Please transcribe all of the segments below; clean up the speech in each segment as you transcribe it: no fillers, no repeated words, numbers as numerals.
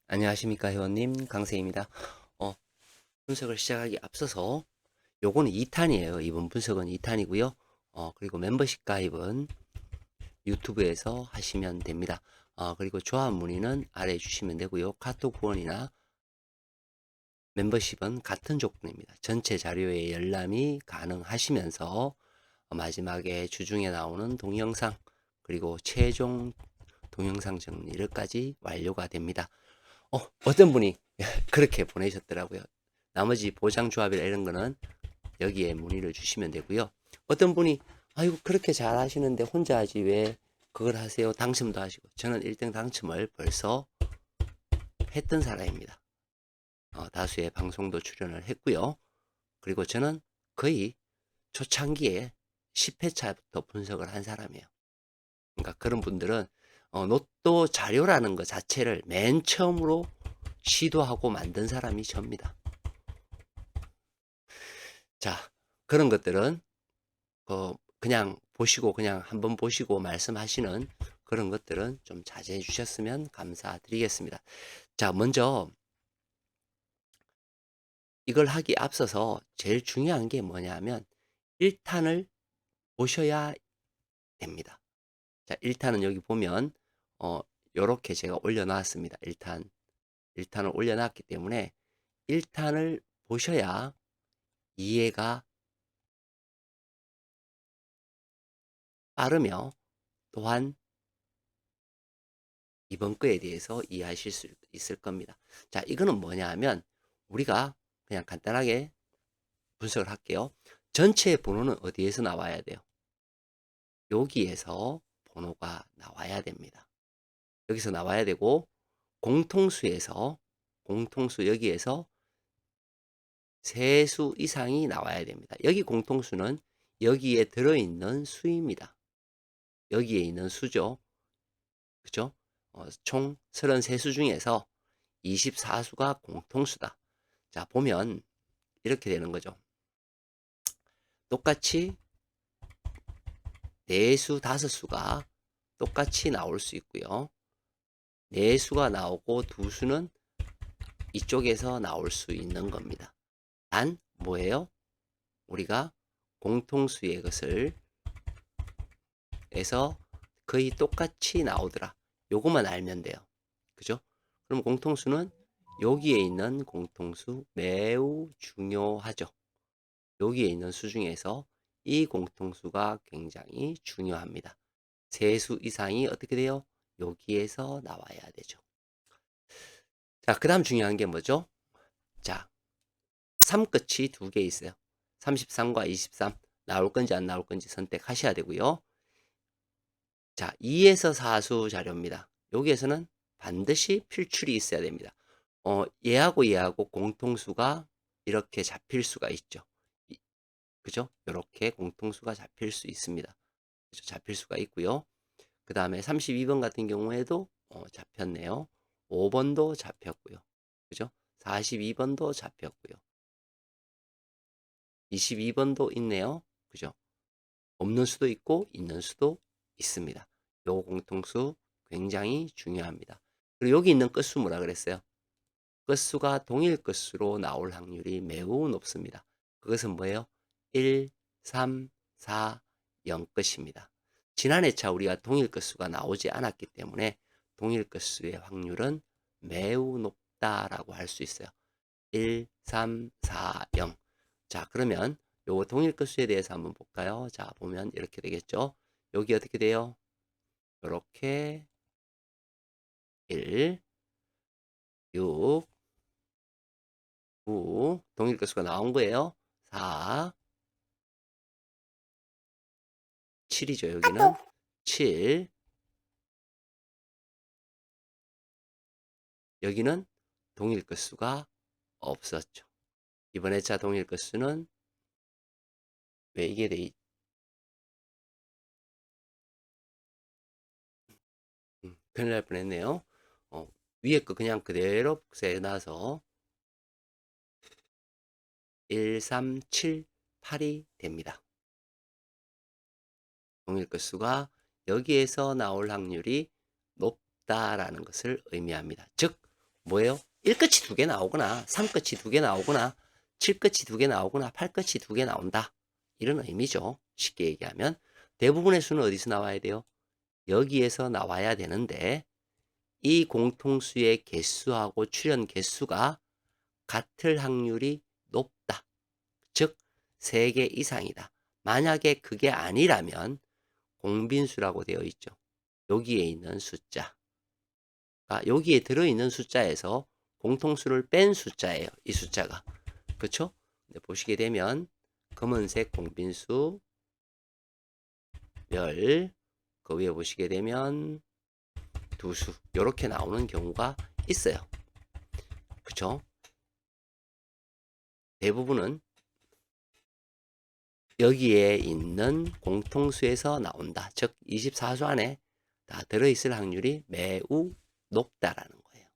안녕하십니까 회원님 강세입니다. 분석을 시작하기 앞서서 요거는 2탄이에요. 이번 분석은 2탄이고요. 그리고 멤버십 가입은 유튜브에서 하시면 됩니다. 그리고 조합 문의는 아래에 주시면 되고요. 카톡 후원이나 멤버십은 같은 조건입니다. 전체 자료에 열람이 가능하시면서 마지막에 주중에 나오는 동영상 그리고 최종 동영상 정리를까지 완료가 됩니다. 어떤 분이 그렇게 보내셨더라고요. 나머지 보장조합이나 이런 거는 여기에 문의를 주시면 되고요. 어떤 분이 아이고 그렇게 잘 하시는데 혼자 하지 왜 그걸 하세요? 당첨도 하시고. 저는 1등 당첨을 벌써 했던 사람입니다. 다수의 방송도 출연을 했고요. 그리고 저는 거의 초창기에 10회차부터 분석을 한 사람이에요. 그러니까 그런 분들은 로또 자료라는 것 자체를 맨 처음으로 시도하고 만든 사람이 접니다. 자, 그런 것들은 그냥 보시고 그냥 한번 보시고 말씀하시는 그런 것들은 좀 자제해 주셨으면 감사드리겠습니다. 자, 먼저 이걸 하기 앞서서 제일 중요한 게 뭐냐면 1탄을 보셔야 됩니다. 자, 1탄은 여기 보면 요렇게 제가 올려놨습니다. 1탄을 올려놨기 때문에 1탄을 보셔야 이해가 빠르며 또한 이번 거에 대해서 이해하실 수 있을 겁니다. 자, 이거는 뭐냐 하면 우리가 그냥 간단하게 분석을 할게요. 전체 번호는 어디에서 나와야 돼요? 여기에서 번호가 나와야 됩니다. 여기서 나와야 되고 공통수에서 공통수 여기에서 세수 이상이 나와야 됩니다. 여기 공통수는 여기에 들어있는 수입니다. 여기에 있는 수죠. 그죠? 총 33수 중에서 24수가 공통수다. 자, 보면 이렇게 되는 거죠. 똑같이 4수, 5수가 똑같이 나올 수 있고요. 4수가 나오고 2수는 이쪽에서 나올 수 있는 겁니다. 단 뭐예요? 우리가 공통수의 것을 해서 거의 똑같이 나오더라. 요것만 알면 돼요. 그죠? 그럼 공통수는 여기에 있는 공통수 매우 중요하죠. 여기에 있는 수 중에서 이 공통수가 굉장히 중요합니다. 세수 이상이 어떻게 돼요? 여기에서 나와야 되죠. 자, 그 다음 중요한 게 뭐죠? 자, 3 끝이 2개 있어요. 33과 23 나올 건지 안 나올 건지 선택하셔야 되고요. 자, 2에서 4수 자료입니다. 여기에서는 반드시 필출이 있어야 됩니다. 얘하고 얘하고 공통수가 이렇게 잡힐 수가 있죠. 그죠? 이렇게 공통수가 잡힐 수 있습니다. 그죠? 잡힐 수가 있고요. 그 다음에 32번 같은 경우에도 잡혔네요. 5번도 잡혔고요. 그죠? 42번도 잡혔고요. 22번도 있네요. 그죠? 없는 수도 있고 있는 수도 있습니다. 요 공통수 굉장히 중요합니다. 그리고 여기 있는 끝수 뭐라 그랬어요? 끝수가 동일 끝수로 나올 확률이 매우 높습니다. 그것은 뭐예요? 1, 3, 4, 0 끝입니다. 지난 회차 우리가 동일 끝수가 나오지 않았기 때문에 동일 끝수의 확률은 매우 높다라고 할 수 있어요. 1, 3, 4, 0. 자, 그러면 요 동일 끝수에 대해서 한번 볼까요? 자, 보면 이렇게 되겠죠. 여기 어떻게 돼요? 이렇게 1, 6, 9 동일 끝수가 나온 거예요. 4, 7이죠. 여기는 7, 여기는 동일 끝수가 없었죠. 이번 회차 동일 끝수는 왜 이게 돼 큰일 날 뻔했네요. 위에 거 그냥 그대로 세놔서 1, 3, 7, 8이 됩니다. 동일 끝수가 여기에서 나올 확률이 높다라는 것을 의미합니다. 즉 뭐예요? 1끝이 2개 나오거나 3끝이 2개 나오거나 7끝이 2개 나오거나 8끝이 2개 나온다. 이런 의미죠. 쉽게 얘기하면 대부분의 수는 어디서 나와야 돼요? 여기에서 나와야 되는데 이 공통수의 개수하고 출현 개수가 같을 확률이 높다. 즉 3개 이상이다. 만약에 그게 아니라면 공빈수라고 되어 있죠. 여기에 있는 숫자. 여기에 들어있는 숫자에서 공통수를 뺀 숫자예요. 이 숫자가. 그렇죠? 보시게 되면 검은색 공빈수 열, 그 위에 보시게 되면 두수 이렇게 나오는 경우가 있어요. 그렇죠? 대부분은 여기에 있는 공통수에서 나온다. 즉 24수 안에 다 들어있을 확률이 매우 높다라는 거예요.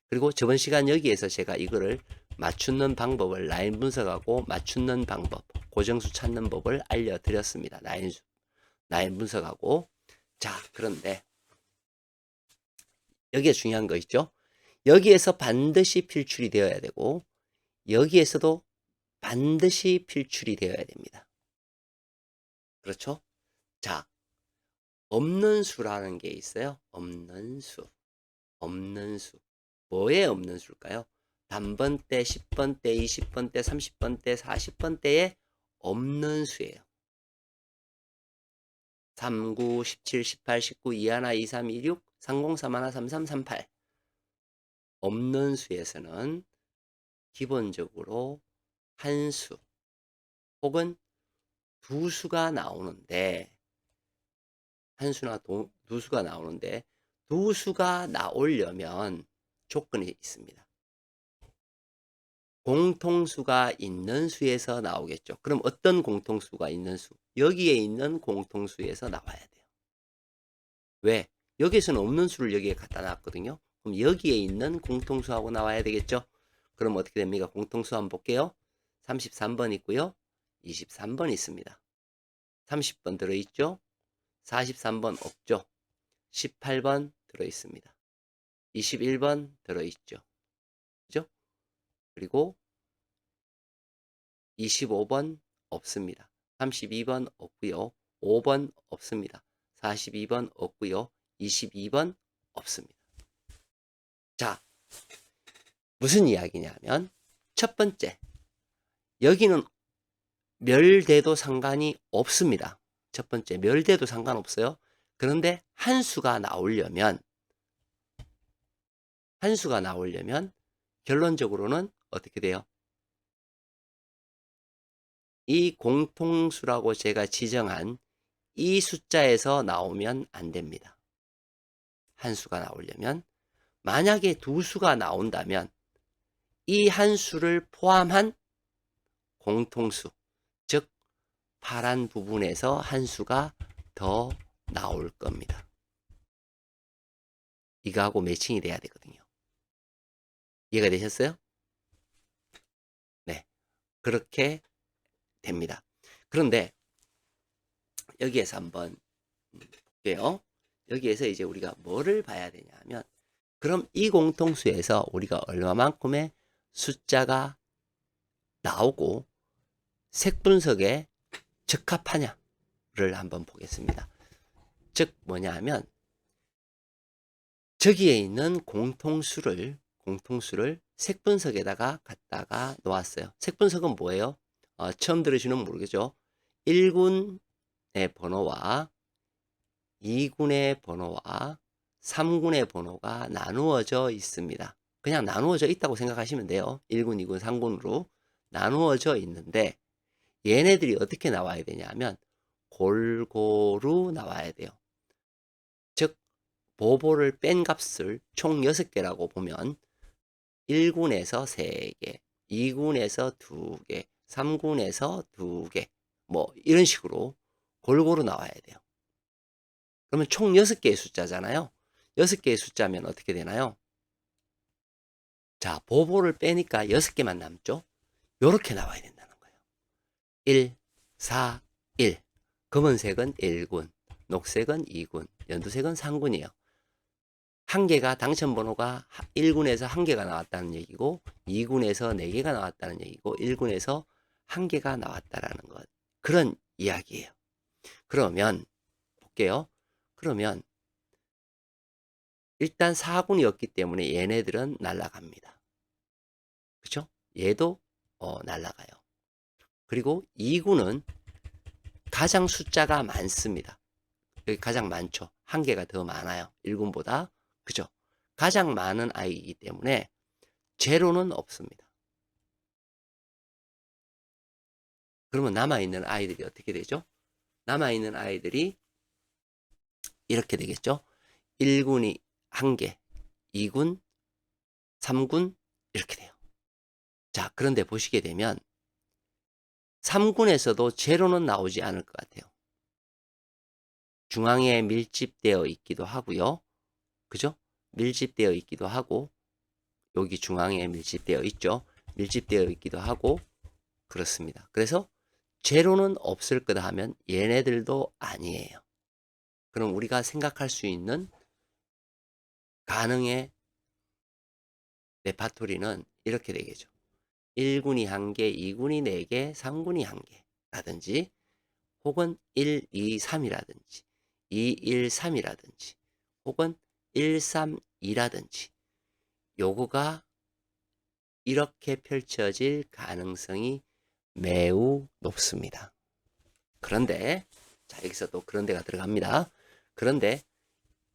그리고 저번 시간 여기에서 제가 이거를 맞추는 방법을 라인 분석하고 맞추는 방법, 고정수 찾는 법을 알려드렸습니다. 라인 분석하고. 자, 그런데 여기에 중요한 거 있죠? 여기에서 반드시 필출이 되어야 되고 여기에서도 반드시 필출이 되어야 됩니다. 그렇죠? 자, 없는 수라는 게 있어요. 없는 수. 없는 수. 뭐에 없는 수일까요? 단번대, 10번대, 20번대, 30번대, 40번대에 없는 수예요. 39, 17, 18, 19, 21, 23, 26, 30, 31, 33, 38 없는 수에서는 기본적으로 한 수 혹은 두 수가 나오는데 한 수나 두 수가 나오는데 두 수가 나오려면 조건이 있습니다. 공통수가 있는 수에서 나오겠죠. 그럼 어떤 공통수가 있는 수? 여기에 있는 공통수에서 나와야 돼요. 왜? 여기에서는 없는 수를 여기에 갖다 놨거든요. 그럼 여기에 있는 공통수하고 나와야 되겠죠. 그럼 어떻게 됩니까? 공통수 한번 볼게요. 33번 있고요. 23번 있습니다. 30번 들어있죠? 43번 없죠? 18번 들어있습니다. 21번 들어있죠? 그죠? 그리고 25번 없습니다. 32번 없고요. 5번 없습니다. 42번 없고요. 22번 없습니다. 자, 무슨 이야기냐면 첫 번째, 여기는 멸돼도 상관이 없습니다. 첫 번째, 멸돼도 상관없어요. 그런데 한 수가 나오려면 결론적으로는 어떻게 돼요? 이 공통수라고 제가 지정한 이 숫자에서 나오면 안 됩니다. 한 수가 나오려면. 만약에 두 수가 나온다면 이 한 수를 포함한 공통수, 즉 파란 부분에서 한 수가 더 나올 겁니다. 이거하고 매칭이 돼야 되거든요. 이해가 되셨어요? 네, 그렇게 됩니다. 그런데 여기에서 한번 볼게요. 여기에서 이제 우리가 뭐를 봐야 되냐 하면 그럼 이 공통수에서 우리가 얼마만큼의 숫자가 나오고 색 분석에 적합하냐를 한번 보겠습니다. 즉 뭐냐 하면 저기에 있는 공통수를 색 분석에다가 갖다가 놓았어요. 색 분석은 뭐예요? 처음 들으시는 모르겠죠. 1군의 번호와 2군의 번호와 3군의 번호가 나누어져 있습니다. 그냥 나누어져 있다고 생각하시면 돼요. 1군, 2군, 3군으로 나누어져 있는데 얘네들이 어떻게 나와야 되냐면 골고루 나와야 돼요. 즉 보보를 뺀 값을 총 6개라고 보면 1군에서 3개, 2군에서 2개, 3군에서 2개 뭐 이런 식으로 골고루 나와야 돼요. 그러면 총 6개의 숫자잖아요. 6개의 숫자면 어떻게 되나요? 자, 보보를 빼니까 6개만 남죠? 요렇게 나와야 된다는 거예요. 1, 4, 1. 검은색은 1군, 녹색은 2군, 연두색은 3군이에요. 1개가 당첨번호가 1군에서 1개가 나왔다는 얘기고 2군에서 4개가 나왔다는 얘기고 1군에서 1개가 나왔다라는 것. 그런 이야기예요. 그러면 볼게요. 그러면 일단 4군이었기 때문에 얘네들은 날아갑니다. 그렇죠? 얘도 날아가요. 그리고 2군은 가장 숫자가 많습니다. 여기 가장 많죠. 1개가 더 많아요. 1군보다. 그죠? 가장 많은 아이이기 때문에 제로는 없습니다. 그러면 남아있는 아이들이 어떻게 되죠? 남아있는 아이들이 이렇게 되겠죠? 1군이 1개, 2군, 3군 이렇게 돼요. 자, 그런데 보시게 되면 3군에서도 제로는 나오지 않을 것 같아요. 중앙에 밀집되어 있기도 하고요. 그죠? 밀집되어 있기도 하고 여기 중앙에 밀집되어 있죠. 밀집되어 있기도 하고 그렇습니다. 그래서 제로는 없을 거다 하면 얘네들도 아니에요. 그럼 우리가 생각할 수 있는 가능의 레파토리는 이렇게 되겠죠. 1군이 1개, 2군이 4개, 3군이 1개 라든지 혹은 1, 2, 3이라든지 2, 1, 3이라든지 혹은 1, 3, 2라든지 요거가 이렇게 펼쳐질 가능성이 매우 높습니다. 그런데 자 여기서 또 그런데가 들어갑니다. 그런데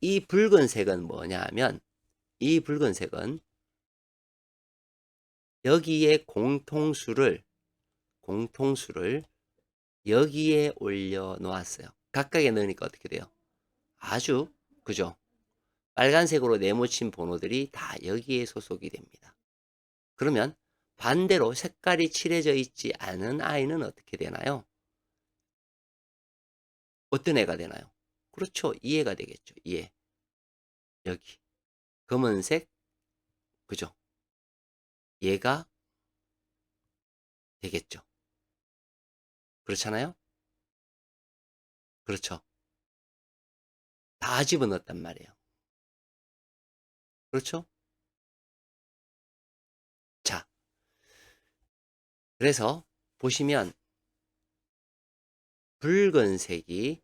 이 붉은색은 뭐냐 하면 이 붉은색은 여기에 공통수를 여기에 올려 놓았어요. 각각에 넣으니까 어떻게 돼요? 아주 그죠? 빨간색으로 네모친 번호들이 다 여기에 소속이 됩니다. 그러면 반대로 색깔이 칠해져 있지 않은 아이는 어떻게 되나요? 어떤 애가 되나요? 그렇죠. 이 애가 되겠죠. 이 애. 여기. 검은색. 그죠? 얘가 되겠죠. 그렇잖아요? 그렇죠. 다 집어넣었단 말이에요. 그렇죠? 자, 그래서 보시면 붉은색이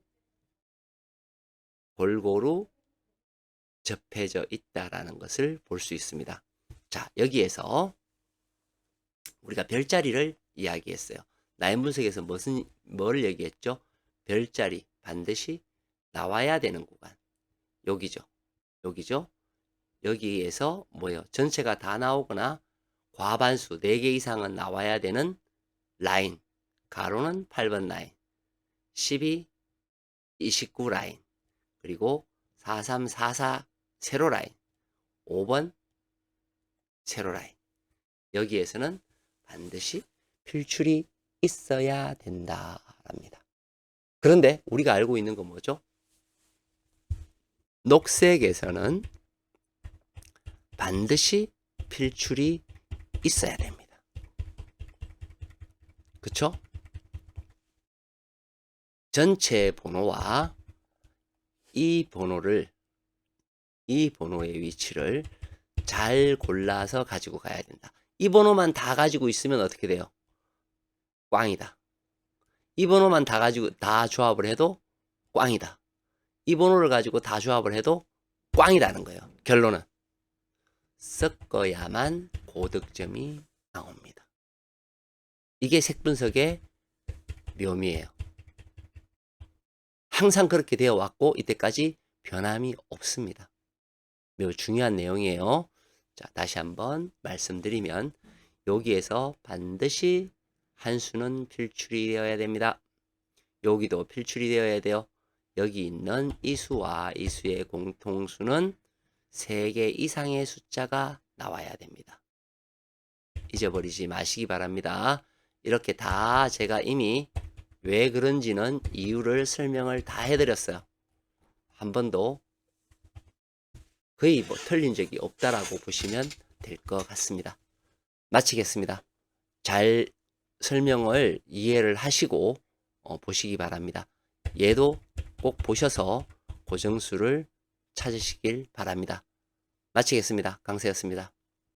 골고루 접해져 있다라는 것을 볼 수 있습니다. 자, 여기에서 우리가 별자리를 이야기했어요. 라인 분석에서 뭘 얘기했죠? 별자리 반드시 나와야 되는 구간. 여기죠. 여기죠. 여기에서 뭐예요? 전체가 다 나오거나 과반수 4개 이상은 나와야 되는 라인. 가로는 8번 라인. 12, 29 라인. 그리고 43, 44 세로 라인. 5번 세로 라인. 여기에서는 반드시 필출이 있어야 된다랍니다. 그런데 우리가 알고 있는 건 뭐죠? 녹색에서는 반드시 필출이 있어야 됩니다. 그쵸? 전체 번호와 이 번호의 위치를 잘 골라서 가지고 가야 된다. 이 번호만 다 가지고 있으면 어떻게 돼요? 꽝이다. 이 번호만 다 조합을 해도 꽝이다. 이 번호를 가지고 다 조합을 해도 꽝이라는 거예요. 결론은 섞어야만 고득점이 나옵니다. 이게 색분석의 묘미예요. 항상 그렇게 되어 왔고 이때까지 변함이 없습니다. 매우 중요한 내용이에요. 자, 다시 한번 말씀드리면 여기에서 반드시 한 수는 필출이 되어야 됩니다. 여기도 필출이 되어야 돼요. 여기 있는 이 수와 이 수의 공통수는 3개 이상의 숫자가 나와야 됩니다. 잊어버리지 마시기 바랍니다. 이렇게 다 제가 이미 왜 그런지는 이유를 설명을 다 해드렸어요. 한 번도 거의 틀린 적이 없다라고 보시면 될 것 같습니다. 마치겠습니다. 잘 설명을 이해를 하시고 보시기 바랍니다. 얘도 꼭 보셔서 고정수를 찾으시길 바랍니다. 마치겠습니다. 강세였습니다.